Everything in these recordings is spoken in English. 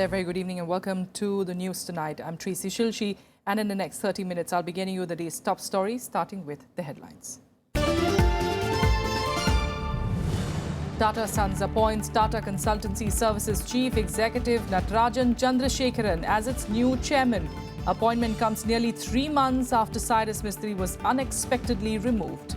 there, very good evening and welcome to the news tonight. I'm Tracy Shilshi, and in the next 30 minutes I'll be getting you the day's top stories, starting with the headlines. Tata Sons appoints Tata Consultancy Services Chief Executive Natarajan Chandrashekaran as its new chairman. Appointment comes nearly 3 months after Cyrus Mistry was unexpectedly removed.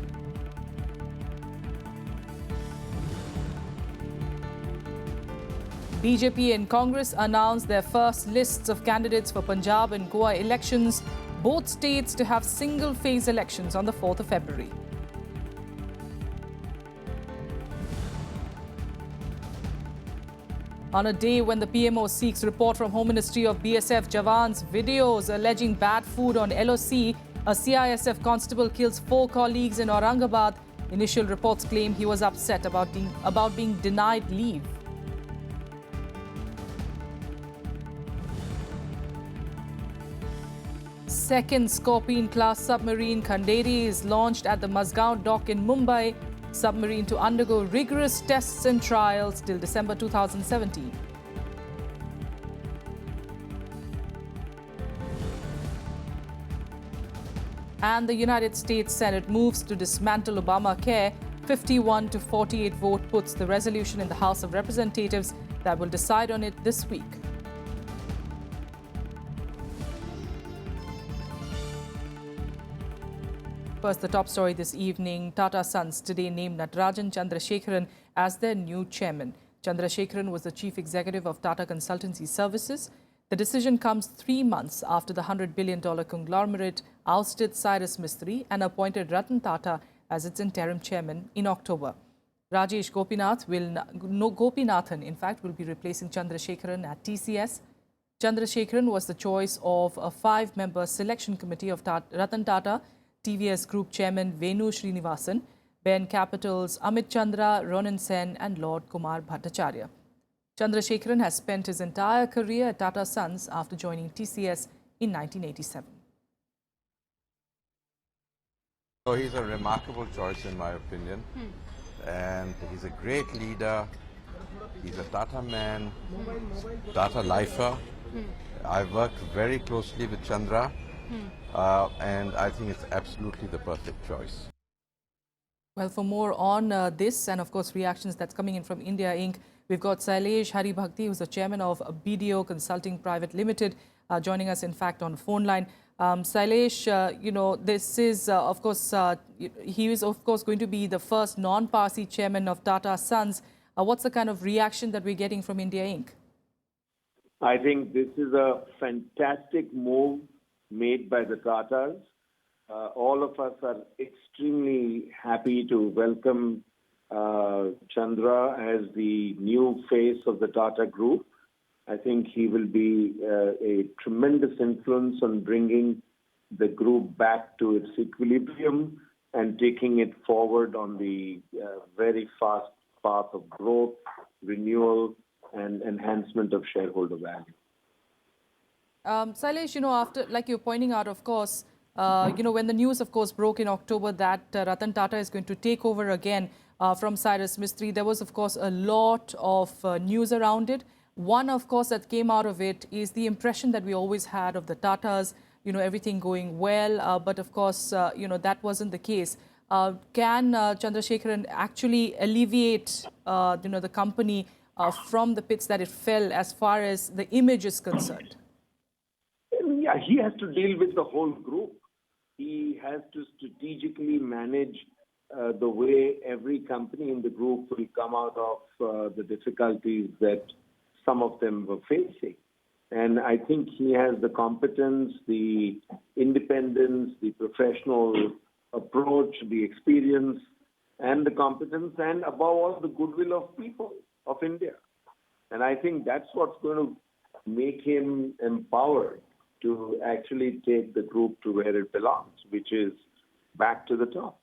BJP and Congress announced their first lists of candidates for Punjab and Goa elections, both states to have single-phase elections on the 4th of February. On a day when the PMO seeks report from Home Ministry of BSF Jawan's videos alleging bad food on LOC, a CISF constable kills 4 colleagues in Aurangabad. Initial reports claim he was upset about being denied leave. Second Scorpion-class submarine Khanderi is launched at the Mazgaon Dock in Mumbai. Submarine to undergo rigorous tests and trials till December 2017. And the United States Senate moves to dismantle ObamaCare. 51 to 48 vote puts the resolution in the House of Representatives that will decide on it this week. First, the top story this evening. Tata Sons today named Natarajan Chandrashekaran as their new chairman. Chandrashekaran was the chief executive of Tata Consultancy Services. The decision comes 3 months after the $100 billion conglomerate ousted Cyrus Mistry and appointed Ratan Tata as its interim chairman in October. Rajesh Gopinathan, in fact, will be replacing Chandrashekaran at TCS. Chandrashekaran was the choice of a 5-member selection committee of Ratan Tata, TVS Group Chairman Venu Srinivasan, Bain Capital's Amit Chandra, Ronan Sen and Lord Kumar Bhattacharya. Chandrashekaran has spent his entire career at Tata Sons after joining TCS in 1987. So he's a remarkable choice in my opinion, and he's a great leader. He's a Tata man, Tata lifer. I've worked very closely with Chandra. And I think it's absolutely the perfect choice. Well, for more on this and, of course, reactions that's coming in from India Inc., we've got Sailesh Haribhakti, who's the chairman of BDO Consulting Private Limited, joining us, in fact, on the phone line. Sailesh, this is, of course, he is, of course, going to be the first non-Parsi chairman of Tata Sons. What's the kind of reaction that we're getting from India Inc.? I think this is a fantastic move made by the Tatas. All of us are extremely happy to welcome Chandra as the new face of the Tata Group. I think he will be a tremendous influence on bringing the group back to its equilibrium and taking it forward on the very fast path of growth, renewal, and enhancement of shareholder value. Sailesh, after, like you're pointing out, of course, when the news, of course, broke in October that Ratan Tata is going to take over again from Cyrus Mistry, there was, of course, a lot of news around it. One, of course, that came out of it is the impression that we always had of the Tatas, everything going well. But, of course, that wasn't the case. Can Chandrashekaran actually alleviate, the company from the pits that it fell as far as the image is concerned? Yeah, he has to deal with the whole group. He has to strategically manage the way every company in the group will come out of the difficulties that some of them were facing. And I think he has the competence, the independence, the professional approach, the experience, and the competence, and above all, the goodwill of people of India. And I think that's what's going to make him empowered to actually take the group to where it belongs, which is back to the top.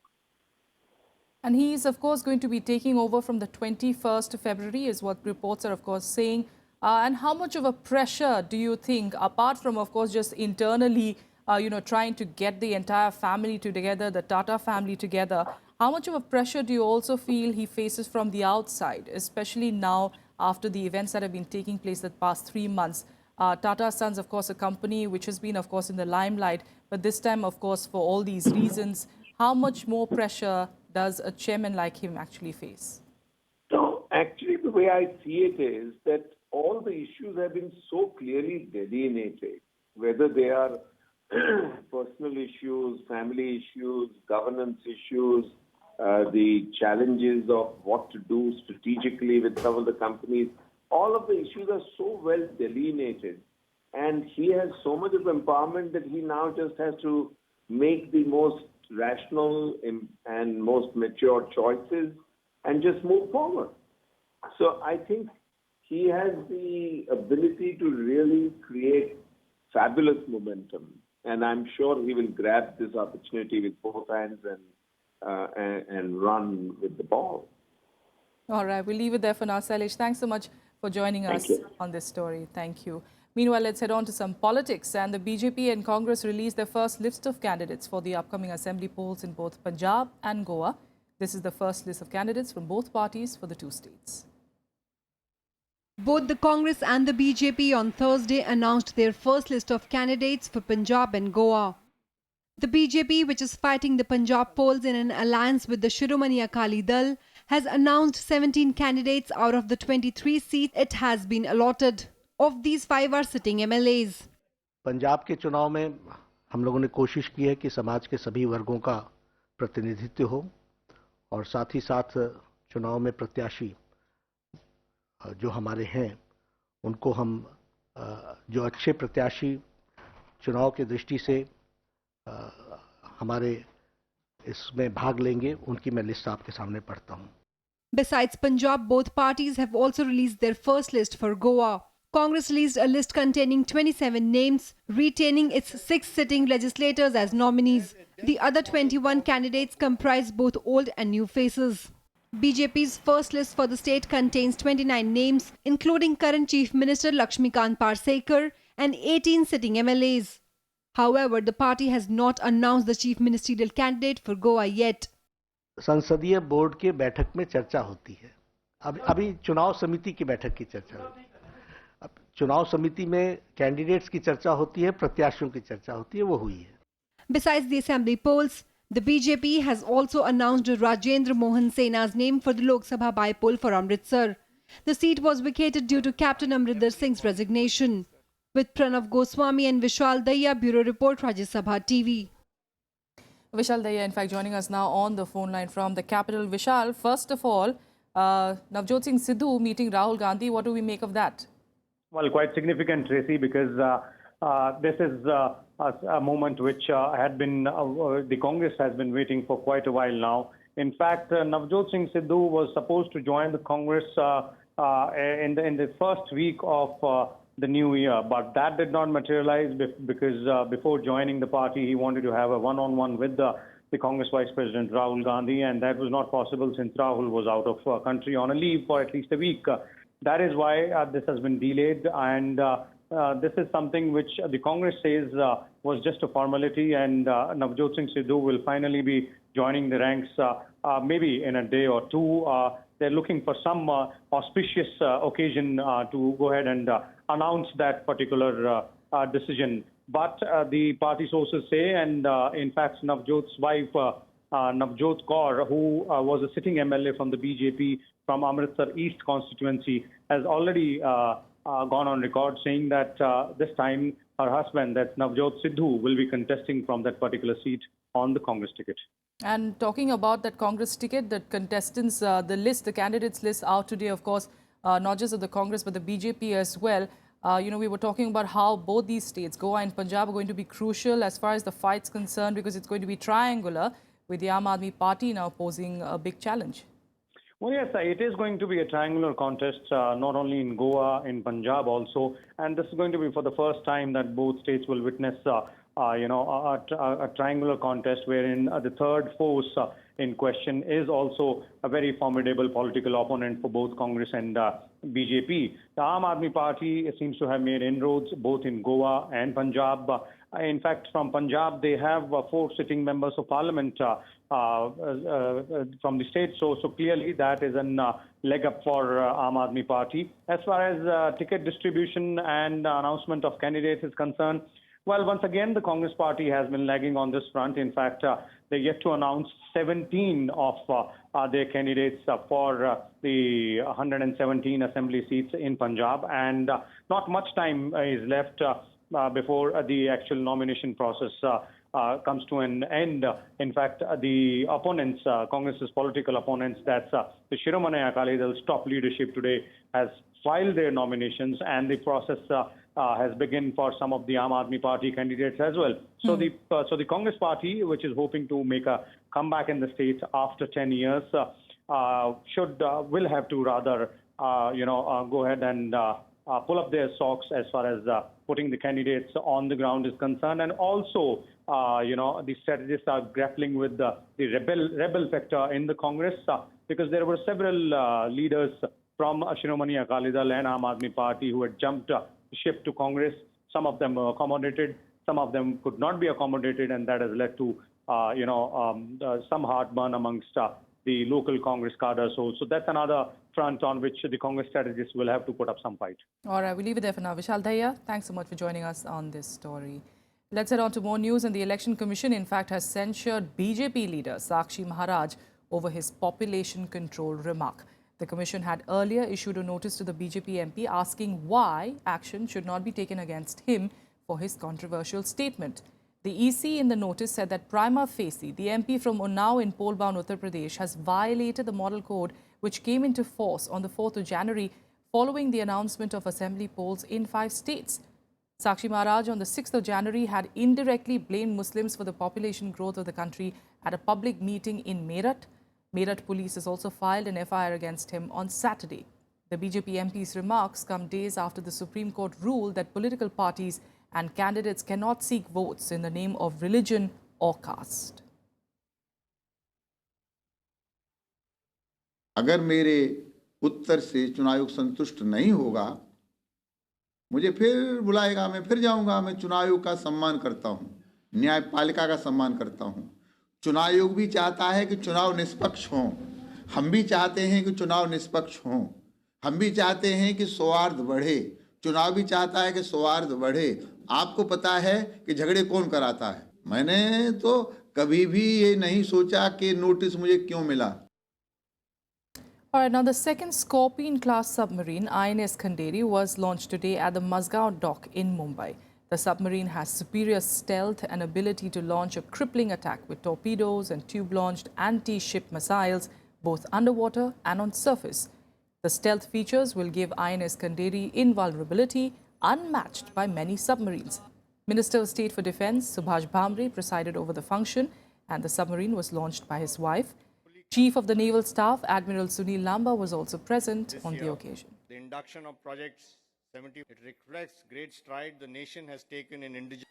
And he is, of course, going to be taking over from the 21st of February, is what reports are, of course, saying. And how much of a pressure do you think, apart from, of course, just internally, trying to get the entire family together, the Tata family together, how much of a pressure do you also feel he faces from the outside, especially now after the events that have been taking place the past 3 months. Tata Sons, of course, a company which has been, of course, in the limelight, but this time, of course, for all these reasons, how much more pressure does a chairman like him actually face? So actually, the way I see it is that all the issues have been so clearly delineated, whether they are personal issues, family issues, governance issues, the challenges of what to do strategically with some of the companies. All of the issues are so well delineated, and he has so much of empowerment that he now just has to make the most rational and most mature choices and just move forward. So I think he has the ability to really create fabulous momentum, and I'm sure he will grab this opportunity with both hands and run with the ball. All right, we'll leave it there for now. Sailesh, thanks so much for joining us on this story. Thank you. Meanwhile, let's head on to some politics. And the BJP and Congress released their first list of candidates for the upcoming assembly polls in both Punjab and Goa. This is the first list of candidates from both parties for the two states. Both the Congress and the BJP on Thursday announced their first list of candidates for Punjab and Goa. The BJP, which is fighting the Punjab polls in an alliance with the Shiromani Akali Dal, has announced 17 candidates out of the 23 seats it has been allotted. Of these, 5 are sitting MLAs. Punjab के चुनाव में हम लोगों ने कोशिश की है कि समाज के सभी वर्गों का प्रतिनिधित्व हो और साथ ही साथ चुनाव में प्रत्याशी जो हमारे हैं उनको हम जो अच्छे प्रत्याशी चुनाव की दृष्टि से हमारे इसमें भाग लेंगे उनकी मैं लिस्ट आपके सामने पढ़ता हूं. Besides Punjab, both parties have also released their first list for Goa. Congress released a list containing 27 names, retaining its 6 sitting legislators as nominees. The other 21 candidates comprise both old and new faces. BJP's first list for the state contains 29 names, including current Chief Minister Lakshmikant Parsekar and 18 sitting MLAs. However, the party has not announced the chief ministerial candidate for Goa yet. संसदीय board के बैठक में चर्चा होती है. अभी चुनाव समिति की बैठक की चर्चा होती है. अब चुनाव समिति में कैंडिडेट्स की चर्चा होती है, प्रत्याशियों की चर्चा होती है, वो हुई है. Besides the assembly polls, the BJP has also announced Rajendra Mohan Sena's name for the Lok Sabha by-poll for Amritsar. The seat was vacated due to Captain Amrinder Singh's resignation. With Pranav Goswami and Vishal Daya, Bureau Report, Rajya Sabha TV. Vishal Daya, in fact, joining us now on the phone line from the capital. Vishal, first of all, Navjot Singh Sidhu meeting Rahul Gandhi. What do we make of that? Well, quite significant, Tracy, because this is a moment which had been, the Congress has been waiting for quite a while now. In fact, Navjot Singh Sidhu was supposed to join the Congress in the first week of the new year, but that did not materialize because before joining the party, he wanted to have a one-on-one with the Congress Vice President Rahul Gandhi, and that was not possible since Rahul was out of country on a leave for at least a week. That is why this has been delayed, and this is something which the Congress says was just a formality, and Navjot Singh Sidhu will finally be joining the ranks maybe in a day or two. They're looking for some auspicious occasion to go ahead and announce that particular decision. But the party sources say, and in fact, Navjot's wife, Navjot Kaur, who was a sitting MLA from the BJP from Amritsar East constituency, has already gone on record saying that this time her husband, that's Navjot Sidhu, will be contesting from that particular seat on the Congress ticket. And talking about that Congress ticket, the contestants, the candidates list out today, of course, not just of the Congress, but the BJP as well. We were talking about how both these states, Goa and Punjab, are going to be crucial as far as the fight's concerned, because it's going to be triangular, with the Aam Aadmi Party now posing a big challenge. Well, yes, it is going to be a triangular contest, not only in Goa, in Punjab also. And this is going to be for the first time that both states will witness, a triangular contest wherein the third force in question is also a very formidable political opponent for both Congress and BJP. The Aam Aadmi Party seems to have made inroads both in Goa and Punjab. In fact, from Punjab, they have 4 sitting members of parliament from the state. So clearly that is an leg up for Aam Aadmi Party. As far as ticket distribution and announcement of candidates is concerned, well, once again, the Congress Party has been lagging on this front. In fact, they're yet to announce 17 of their candidates for the 117 assembly seats in Punjab. And not much time is left before the actual nomination process comes to an end. In fact, the opponents, Congress's political opponents, that's the Shiromani Akali Dal's top leadership today, has filed their nominations, and the process has begun for some of the Aam Aadmi Party candidates as well. So the Congress Party, which is hoping to make a comeback in the state after 10 years, will have to rather go ahead and pull up their socks as far as putting the candidates on the ground is concerned. And also, the strategists are grappling with the rebel factor in the Congress because there were several leaders from Shiromani Akali Dal and Aam Aadmi Party who had jumped ship to Congress. Some of them were accommodated, some of them could not be accommodated, and that has led to some heartburn amongst the local Congress cadre. So that's another front on which the Congress strategists will have to put up some fight. All right, we'll leave it there for now. Vishal Daya, thanks so much for joining us on this story. Let's head on to more news. And the Election Commission, in fact, has censured BJP leader Sakshi Maharaj over his population control remark. The Commission had earlier issued a notice to the BJP MP asking why action should not be taken against him for his controversial statement. The EC in the notice said that prima facie, the MP from Unnao in poll-bound Uttar Pradesh has violated the model code which came into force on the 4th of January following the announcement of assembly polls in 5 states. Sakshi Maharaj on the 6th of January had indirectly blamed Muslims for the population growth of the country at a public meeting in Meerut. Meerut police has also filed an FIR against him on Saturday. The BJP MP's remarks come days after the Supreme Court ruled that political parties and candidates cannot seek votes in the name of religion or caste. अगर मेरे उत्तर से चुनाव आयोग संतुष्ट नहीं होगा, मुझे फिर बुलाएगा, मैं फिर जाऊंगा। मैं चुनाव आयोग का सम्मान करता हूं, न्यायपालिका का सम्मान करता हूं। चुनाव आयोग भी चाहता है कि चुनाव निष्पक्ष हों, हम भी चाहते हैं कि चुनाव निष्पक्ष हों, हम भी चाहते हैं कि सौहार्द बढ़े, चुनाव भी चाहता है कि सौहार्द बढ़े। आपको पता है कि झगड़े कौन कराता है। मैंने तो कभी भी ये नहीं सोचा कि नोटिस मुझे क्यों मिला। All right, now the second Scorpion-class submarine, INS Khanderi, was launched today at the Mazgaon Dock in Mumbai. The submarine has superior stealth and ability to launch a crippling attack with torpedoes and tube-launched anti-ship missiles, both underwater and on surface. The stealth features will give INS Khanderi invulnerability unmatched by many submarines. Minister of State for Defence Subhash Bhamre presided over the function, and the submarine was launched by his wife. Chief of the Naval Staff, Admiral Sunil Lamba, was also present on the occasion. The induction of Project 70, it reflects great stride the nation has taken in indigenous.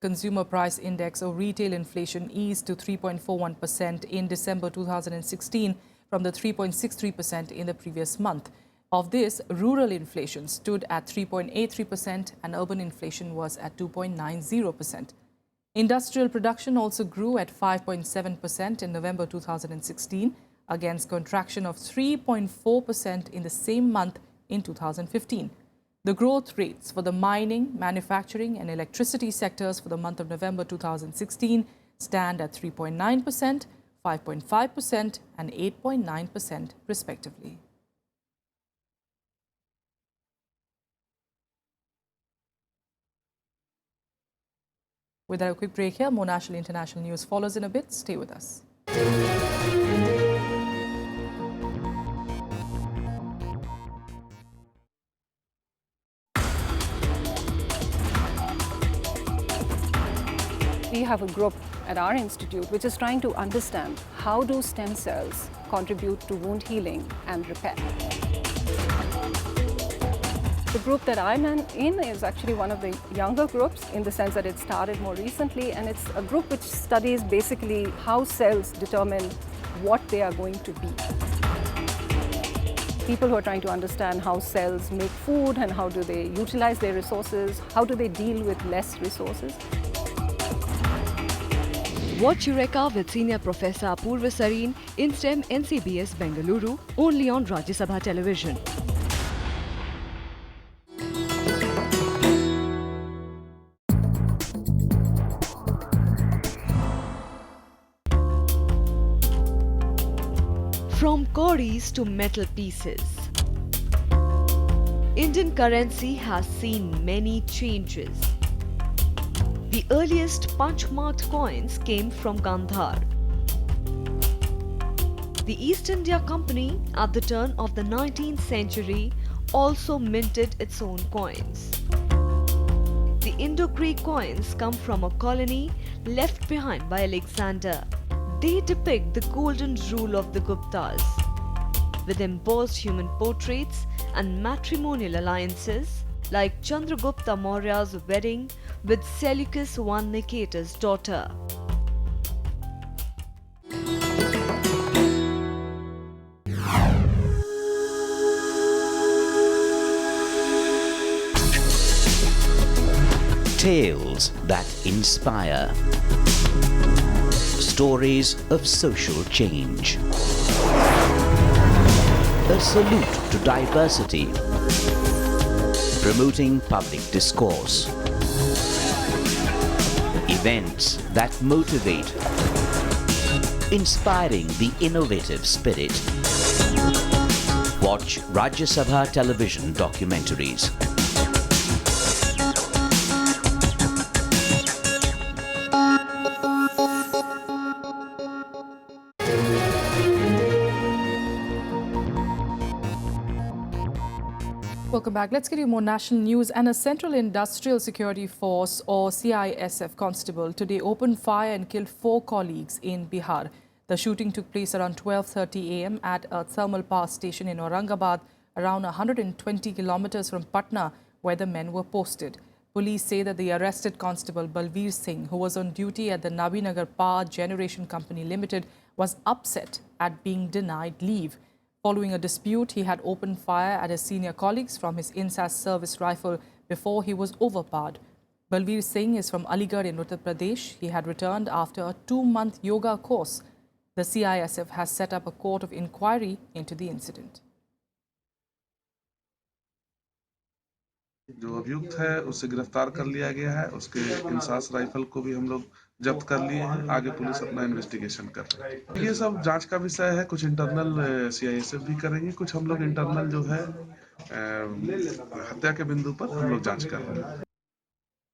Consumer Price Index or retail inflation eased to 3.41% in December 2016 from the 3.63% in the previous month. Of this, rural inflation stood at 3.83% and urban inflation was at 2.90%. Industrial production also grew at 5.7% in November 2016 against contraction of 3.4% in the same month in 2015. The growth rates for the mining, manufacturing and electricity sectors for the month of November 2016 stand at 3.9%, 5.5% and 8.9% respectively. With a quick break here, more national international news follows in a bit. Stay with us. We have a group at our institute which is trying to understand how do stem cells contribute to wound healing and repair. The group that I'm in is actually one of the younger groups in the sense that it started more recently, and it's a group which studies basically how cells determine what they are going to be. People who are trying to understand how cells make food and how do they utilize their resources, how do they deal with less resources. Watch Eureka with Senior Professor Apurva Sareen in STEM NCBS Bengaluru, only on Rajya Sabha Television. From cowries to metal pieces, Indian currency has seen many changes. The earliest punch-marked coins came from Gandhar. The East India Company at the turn of the 19th century also minted its own coins. The Indo-Greek coins come from a colony left behind by Alexander. They depict the golden rule of the Guptas, with embossed human portraits and matrimonial alliances like Chandragupta Maurya's wedding with Seleucus I Nicator's daughter. Tales that inspire. Stories of social change. A salute to diversity. Promoting public discourse. Events that motivate. Inspiring the innovative spirit. Watch Rajya Sabha television documentaries. Welcome back. Let's get you more national news. And a Central Industrial Security Force or CISF constable today opened fire and killed 4 colleagues in Bihar. The shooting took place around 12:30 a.m. at a thermal power station in Aurangabad, around 120 kilometers from Patna, where the men were posted. Police say that the arrested constable Balveer Singh, who was on duty at the Nabinagar Power Generation Company Limited, was upset at being denied leave. Following a dispute, he had opened fire at his senior colleagues from his INSAS service rifle before he was overpowered. Balveer Singh is from Aligarh in Uttar Pradesh. He had returned after a 2-month yoga course. The CISF has set up a court of inquiry into the incident. जो अभियुक्त है उसे गिरफ्तार कर लिया गया है, उसके इंसास राइफल को भी हम लोग जब्त कर लिए हैं। आगे पुलिस अपना इन्वेस्टिगेशन कर रही है। ये सब जांच का विषय है। कुछ इंटरनल सीआईएसएफ भी करेंगे, कुछ हम लोग इंटरनल जो है हत्या के बिंदु पर हम लोग जांच कर रहे हैं।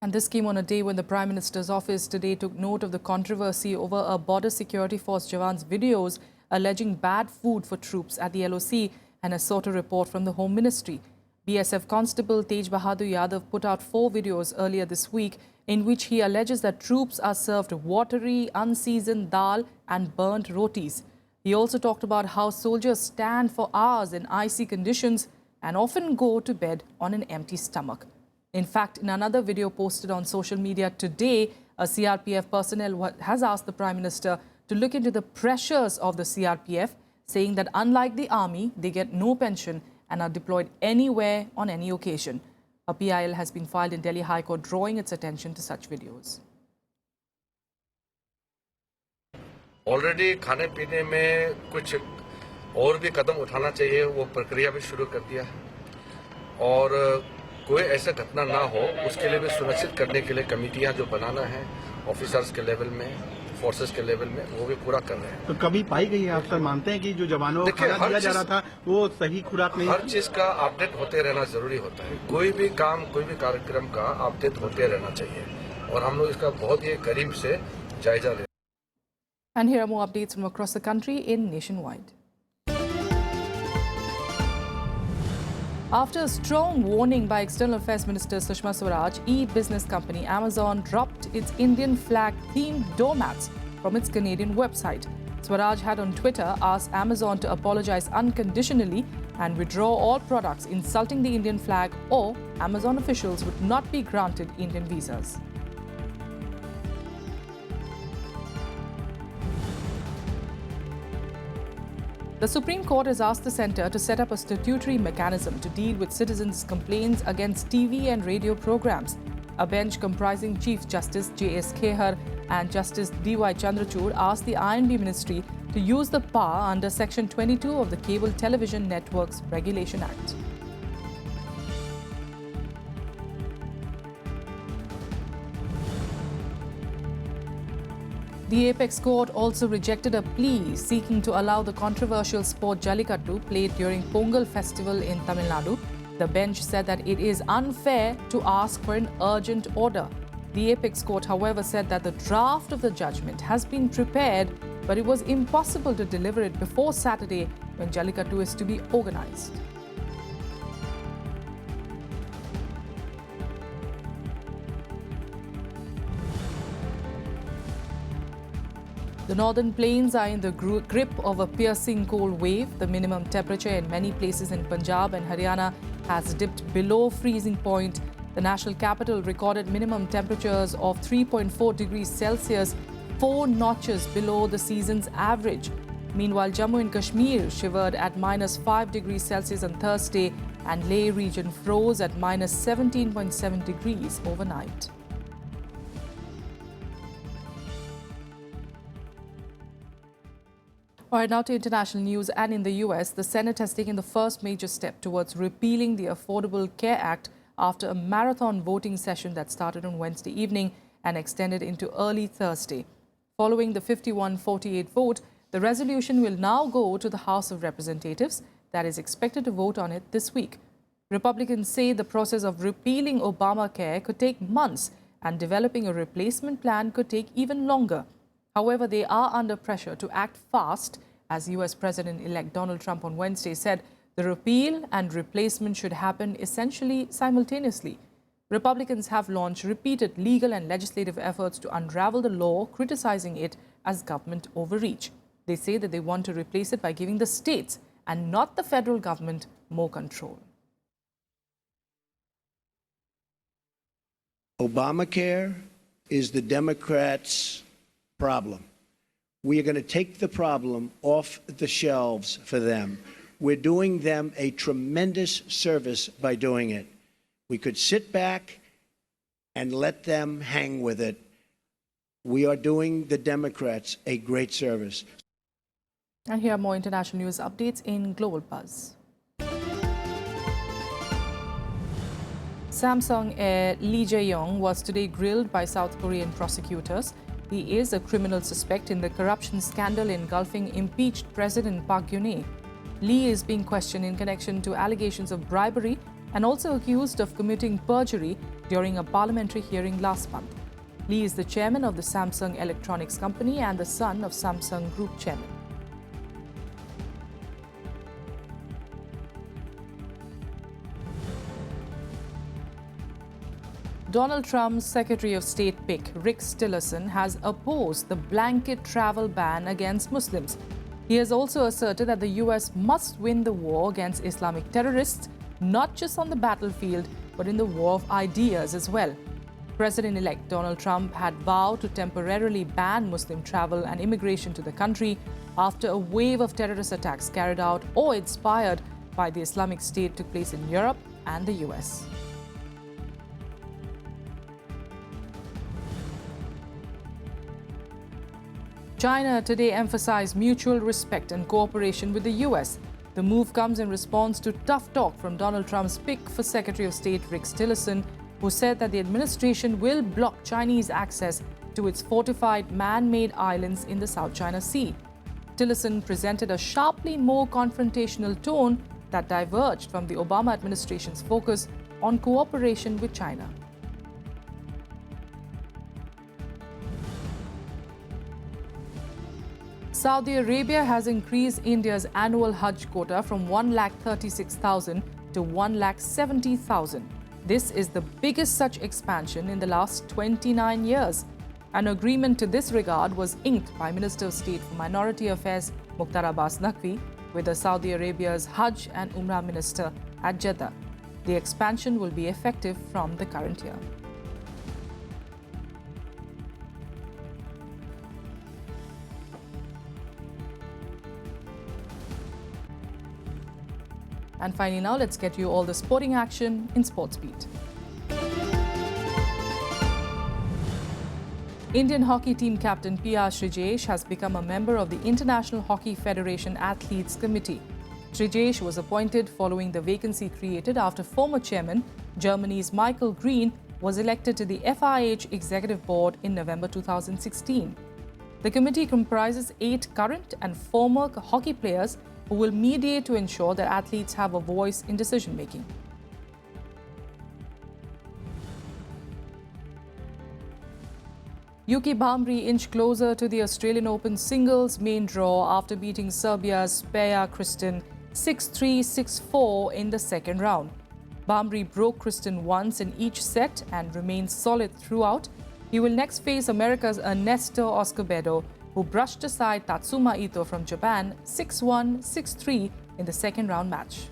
And this came on a day when the Prime Minister's office today took note of the controversy over a Border Security Force Jawan's videos alleging bad food for troops at the LOC and a sought a report from the Home Ministry. BSF Constable Tej Bahadur Yadav put out 4 videos earlier this week in which he alleges that troops are served watery, unseasoned dal and burnt rotis. He also talked about how soldiers stand for hours in icy conditions and often go to bed on an empty stomach. In fact, in another video posted on social media today, a CRPF personnel has asked the Prime Minister to look into the pressures of the CRPF, saying that unlike the army, they get no pension and are deployed anywhere on any occasion. A PIL has been filed in Delhi High Court drawing its attention to such videos. Already खाने पीने में कुछ और भी कदम उठाना चाहिए, वो प्रक्रिया भी शुरू कर दिया और कोई ऐसा घटना ना हो उसके लिए भी सुनिश्चित करने के लिए कमेटियां जो बनाना है ऑफिसर्स के लेवल में, फोर्सेस के लेवल में, वो भी पूरा कर रहे हैं। तो कभी पाई गई है आप सर मानते हैं कि जो जवानों को खाना दिया जा रहा था वो सही खुराक नहीं? हर चीज का अपडेट होते रहना जरूरी होता है। कोई भी काम, कोई भी कार्यक्रम का अपडेट होते रहना चाहिए और हम लोग इसका बहुत ही करीब से जायजा ले। And here are more updates from across the country in Nationwide. After a strong warning by External Affairs Minister Sushma Swaraj, e-business company Amazon dropped its Indian flag-themed doormats from its Canadian website. Swaraj had on Twitter asked Amazon to apologize unconditionally and withdraw all products insulting the Indian flag, or Amazon officials would not be granted Indian visas. The Supreme Court has asked the centre to set up a statutory mechanism to deal with citizens' complaints against TV and radio programs. A bench comprising Chief Justice J.S. Khehar and Justice D.Y. Chandrachud asked the INB Ministry to use the power under Section 22 of the Cable Television Networks Regulation Act. The Apex Court also rejected a plea seeking to allow the controversial sport Jallikattu played during Pongal festival in Tamil Nadu. The bench said that it is unfair to ask for an urgent order. The Apex Court, however, said that the draft of the judgment has been prepared, but it was impossible to deliver it before Saturday when Jallikattu is to be organized. The northern plains are in the grip of a piercing cold wave. The minimum temperature in many places in Punjab and Haryana has dipped below freezing point. The national capital recorded minimum temperatures of 3.4 degrees Celsius, 4 notches below the season's average. Meanwhile, Jammu and Kashmir shivered at -5 degrees Celsius on Thursday, and Leh region froze at -17.7 degrees overnight. All right, now to international news. And in the US, the Senate has taken the first major step towards repealing the Affordable Care Act after a marathon voting session that started on Wednesday evening and extended into early Thursday. Following the 51-48 vote, the resolution will now go to the House of Representatives that is expected to vote on it this week. Republicans say the process of repealing Obamacare could take months and developing a replacement plan could take even longer. However, they are under pressure to act fast, as US President-elect Donald Trump on Wednesday said the repeal and replacement should happen essentially simultaneously. Republicans have launched repeated legal and legislative efforts to unravel the law, criticizing it as government overreach. They say that they want to replace it by giving the states and not the federal government more control. Obamacare is the Democrats' problem. We are going to take the problem off the shelves for them. We're doing them a tremendous service by doing it. We could sit back and let them hang with it. We are doing the Democrats a great service. And here are more international news updates in Global Buzz. Samsung heir Lee Jae-yong was today grilled by South Korean prosecutors. He is a criminal suspect in the corruption scandal engulfing impeached President Park Geun-hye. Lee is being questioned in connection to allegations of bribery and also accused of committing perjury during a parliamentary hearing last month. Lee is the chairman of the Samsung Electronics Company and the son of Samsung Group chairman. Donald Trump's Secretary of State pick, Rex Tillerson, has opposed the blanket travel ban against Muslims. He has also asserted that the US must win the war against Islamic terrorists, not just on the battlefield, but in the war of ideas as well. President-elect Donald Trump had vowed to temporarily ban Muslim travel and immigration to the country after a wave of terrorist attacks carried out or inspired by the Islamic State took place in Europe and the US. China today emphasized mutual respect and cooperation with the US. The move comes in response to tough talk from Donald Trump's pick for Secretary of State Rex Tillerson, who said that the administration will block Chinese access to its fortified man-made islands in the South China Sea. Tillerson presented a sharply more confrontational tone that diverged from the Obama administration's focus on cooperation with China. Saudi Arabia has increased India's annual Hajj quota from 136,000 to 170,000. This is the biggest such expansion in the last 29 years. An agreement to this regard was inked by Minister of State for Minority Affairs Mukhtar Abbas Naqvi with the Saudi Arabia's Hajj and Umrah Minister at Jeddah. The expansion will be effective from the current year. And finally now, let's get you all the sporting action in Sports Beat. Indian hockey team captain PR Srijesh has become a member of the International Hockey Federation Athletes Committee. Srijesh was appointed following the vacancy created after former chairman, Germany's Michael Green, was elected to the FIH Executive Board in November 2016. The committee comprises 8 current and former hockey players who will mediate to ensure that athletes have a voice in decision-making. Yuki Bhamri inched closer to the Australian Open singles main draw after beating Serbia's Peja Kristin 6-3, 6-4 in the second round. Bhamri broke Kristin once in each set and remained solid throughout. He will next face America's Ernesto Escobedo, who brushed aside Tatsuma Ito from Japan 6-1, 6-3 in the second round match.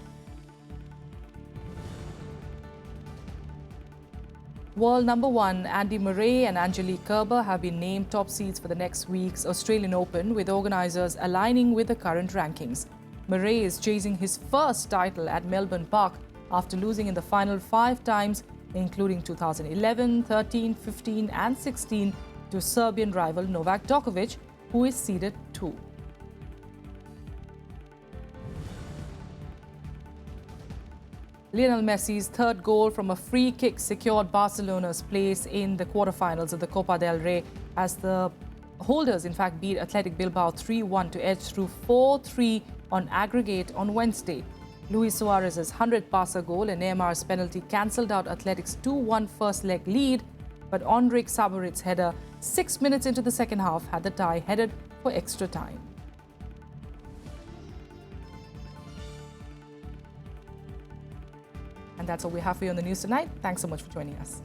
World number 1 Andy Murray and Angelique Kerber have been named top seeds for the next week's Australian Open, with organisers aligning with the current rankings. Murray is chasing his first title at Melbourne Park after losing in the final 5 times, including 2011, 13, 15 and 16 to Serbian rival Novak Djokovic, who is seeded 2. Lionel Messi's third goal from a free kick secured Barcelona's place in the quarterfinals of the Copa del Rey, as the holders in fact beat Athletic Bilbao 3-1 to edge through 4-3 on aggregate on Wednesday. Luis Suarez's 100th Barca goal and Neymar's penalty cancelled out Athletic's 2-1 first leg lead, but Enric Saborit's header 6 minutes into the second half had the tie headed for extra time. And that's all we have for you on the news tonight. Thanks so much for joining us.